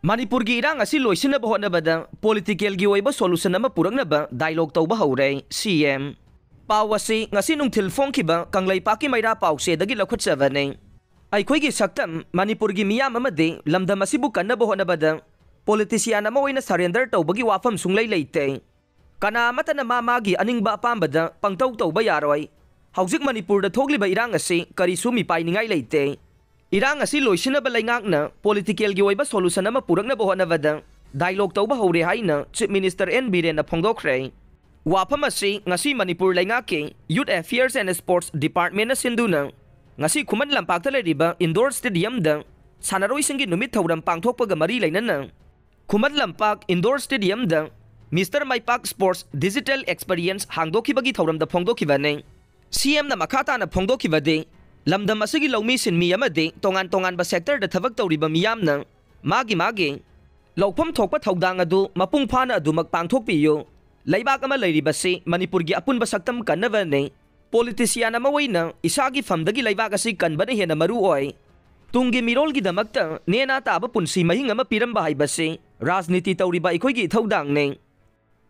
मणिपुर की इरांग असी लोइसिनब होनबदा पॉलिटिकल की ओइबा सोल्यूशन अमा पुरकनबा डायलॉग तौबा हौरे सीएम पाव असी ngasi nungthil phongkiba kanglaipa maira pause dagi lokhotchabane aikhoi gi saktam manipur gi miyam amade lamdam asibu kannaba honabada politician ama oina surrender tawbagi wafam sunglai leite kana matana mama gi aningba apambada pangtau tawba yaroi haujik manipur da thogliba irang asi karisu mi painingai leite irang asi loisinaba laingakna political gi oiba solution ama puraknaba honabada dialogue tawba hore haina chief minister N Biren na phongdokre Wafam asi ngasi Manipur laingake Youth Affairs and Sports Department na sinduna ngasi Khuman Lampak ta riba indoor stadium da sanaroi singi numit thauram pangthokpaga mari lainana Khuman Lampak indoor stadium da Mr. Maipak Sports Digital Experience hangdokibagi thauram da phongdokibane CM na makhata na phongdokibade lamdam asigi lawmi sinmi amade tongan ba sector da thabak tawriba miyamna magi lawpham thokpa thaudang adu mapung phana adu mak pangthokpiyo Laibak ama lairibasi Manipur gi apunba saktam kannabane politician ama waina isagi famdagi laibak asi kanbane hena maru oi tungi mirol gi damakta nena taba punsi mahing ama piramba haibase rajniti tawriba ikoi gi thaudang ne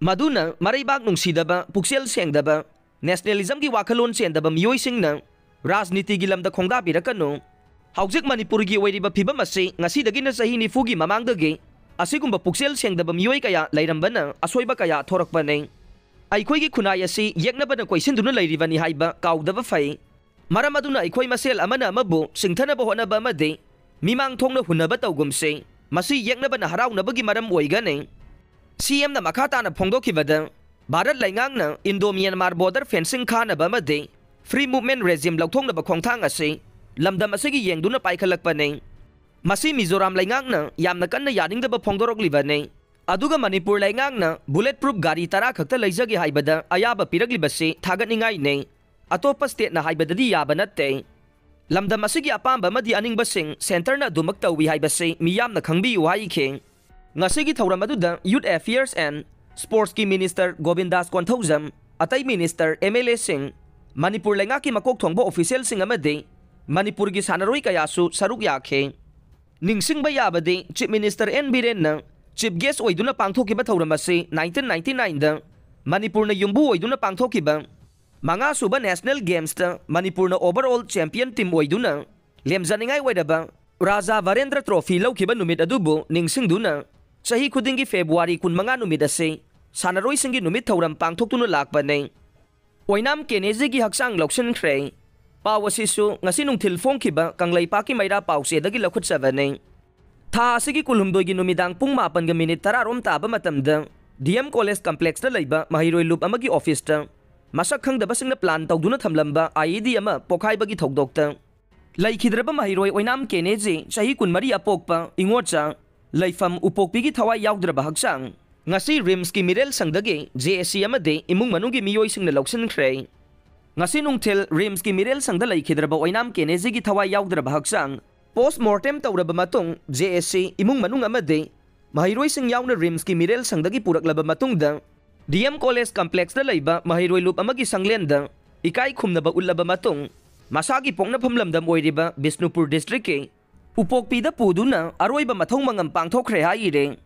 maduna maraibak nungsidaba puksel sengdaba nationalism gi wakhalon sendaba miyoi singna rajniti gi lamda khongda birakano haujik Manipur gi oiriba phibam asi ngasi dagi na sahi nifu gi mamangdagi asigumba puksel sengdaba miyoi kaya lairambana asoiba kaya thorakpane aikhoi gi khunai asi yeknabana koisinduna lairibani haiba kaudaba fai maramaduna aikhoi masel amana amabu singthana honaba amade mimang thongna hunaba tawgumse masi yeknabana haraunabagi maram oigane CM na makhata na phongdokibada Bharat laingangna Indo Myanmar border fencing khanaba amade free movement regime lauthongnaba khongthang asi lamdam asigi yengduna paikhalakpane Masi Mizoram laingangna yamna kanna yaningdaba phongdoroklibane aduga Manipur laingangna bulletproof gari tara khakta leijagi haibada ayaba piraglibase thagatningai ne atopa state na haibadadi yaba natte lamdam asigi apamba madi aningba sing center na dumak tawi haibase miyamna khangbi wai khe ngasigi thauram aduda Youth Affairs and Sports ki Minister Govindas Konthaujam atai Minister MLA Singh Manipur laingaki makok thongba official sing amade Manipur gi sanaroi kayasu saruk yakhe Ningsingba yabade Chief Minister N Biren na Chief Guest oiduna pangthokiba thauramase 1999 da Manipur na yumbu oiduna pangthokiba manga suba National Games ta Manipur na overall champion team oiduna lemjaningai oidaba Raja Varendra Trophy laukiba numit adubu ningsingduna chahi khudingi February 15 numit ase sanaroi singi numit thauram pangthoktuna lakpane Oinam Kennedy gi haksang loksin khre Pawasisu ngasi nungthil phongkiba kanglaipa maira pause dagi lokhotchabane tha asigi kulhumdoi gi numidang pung 8 ga minute 10 rom taba matamda DM College Complex da leiba mahiroi loop amagi office ta masak khangdaba singna plan tawduna thamlamba IED ama pokhai bagi thokdokta laikhidraba mahiroi Oinam Kennedy chahi 13 apokpa ingocha laifam upokpi gi thawai yauddraba haksang ngasi rims ki mirel sangdagi JSC amade imung manungi miyoi singna loksin khre ngasi nungthil rims ki mirel sangda laikhidraba Oinam Kennedy gi thawai yauddraba haksang post mortem tawraba matung JSC imung manung amade mahiroi sing yauna rims ki mirel sangdagi puraklaba matungda DM College Complex da leiba mahiroi loop amagi sanglenda ikai khumnaba ullaba matung masagi pongna phamlamdam oiriba Bishnupur district ke upokpi da puduna aroiba mathong mangam pangthokre haire